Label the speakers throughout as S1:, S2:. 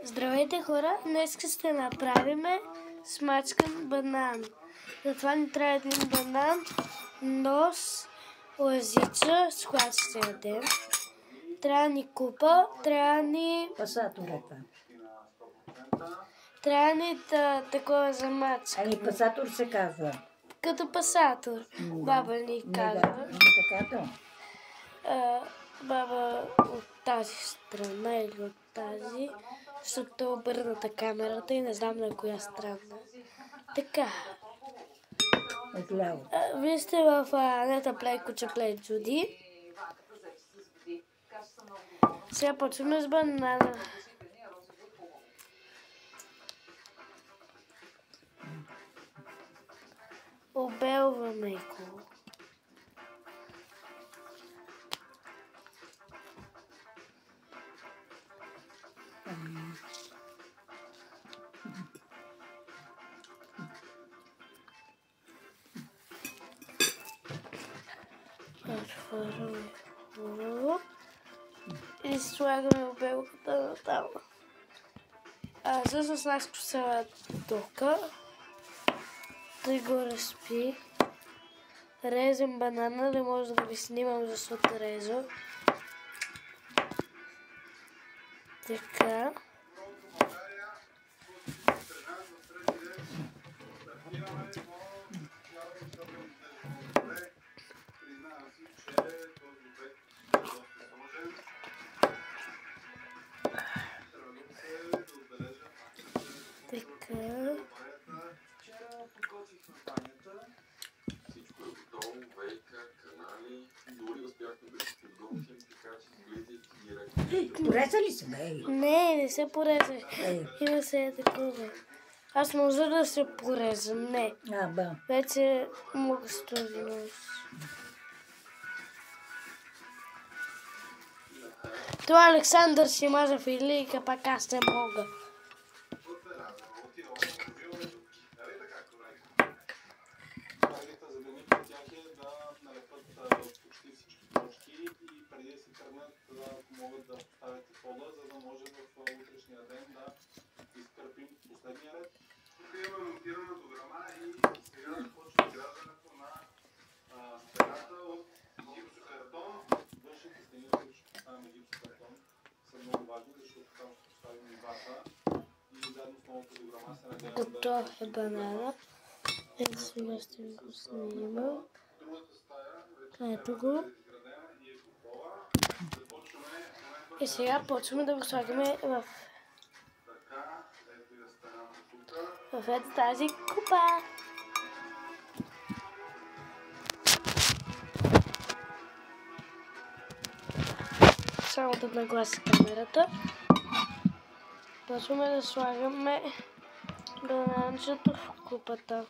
S1: Здравейте хора, днес ще направиме смачкан банан. Затова ни трябва един банан, нож, лъжица, с която ще ядем. Трябва ни купа, трябва ни...
S2: Пасатор е това.
S1: Трябва ни такова за мачка.
S2: Ами пасатор се казва.
S1: Като пасатор. Баба ни казва.
S2: Не така то.
S1: Баба от тази страна или от тази, защото е обърната камерата и не знам на коя страна. Така.
S2: Отляво.
S1: Вие сте в Нета Плей Куча Плей Джуди. Сега почваме с банана. Обелваме го. Отваряме го и слагаме обелката на там. С нашето салатока да го разпи. Резем банана, да може да ви снимам, защото резо. Така. Така.
S2: Пореза ли се, бе?
S1: Не се пореза. Има се е такова. Аз може да се порезам. Не. Вече мога с този нож. Това Александър си маза филийка, пак аз не мога.
S3: Могат да поставят и пода, за да може в утрешния ден да изкърпим последния ред. Тук имаме монтирана дограма и сега започва изграждането на стената от гипсокартон. Външните стени, които ще поставим гипсокартон, са много важни, защото там ще поставим и вата и заедно с новата дограма се надяваме да...
S1: Готов е банана. Ето сега ще го снимам. Ето го. И сега почваме да го слагаме в ето тази купа. Само да наглася камерата. Почваме да слагаме бананчето в купата.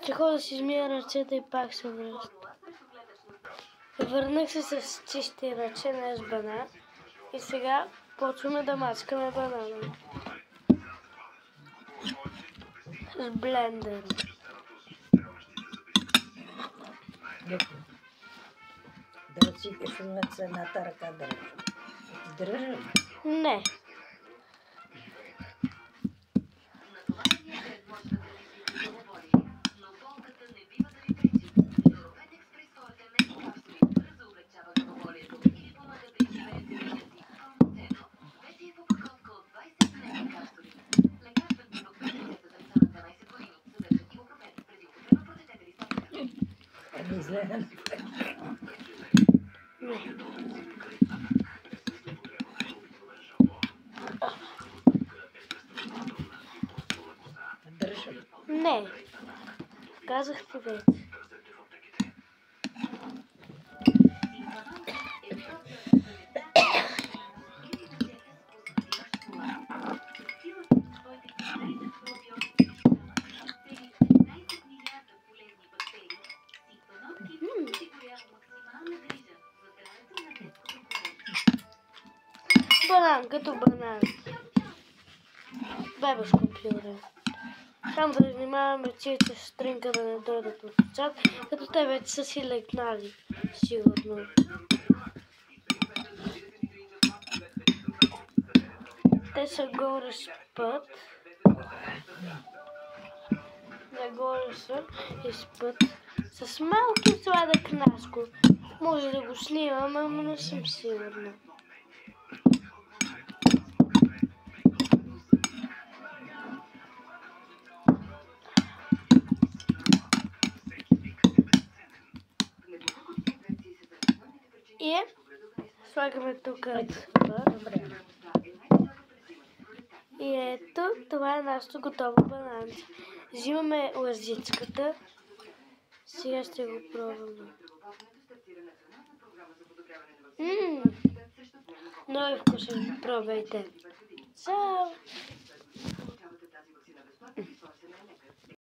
S1: Чакай да си измия ръцете и пак се връща. Върнах се с чисти ръце, не с банан. И сега почваме да мачкаме банана. С блендер.
S2: Да си кашунат с едната ръка държа. Държа ли?
S1: Не. Не. Казах ти вече. банан, като банан. Бебешко пюре. Само да внимаваме, че стринка да не дойдат от отзад, като те вече са си легнали, сигурно. Те са горе спът. Нагоре са и спът. С малки сладък наскор. Може да го снимам, ама не съм сигурна. И слагаме тук.
S2: Добре.
S1: И ето, това е нашето готово бананче. Взимаме лъжичката. Сега ще го пробваме. Много вкусен, пробвайте. Чао!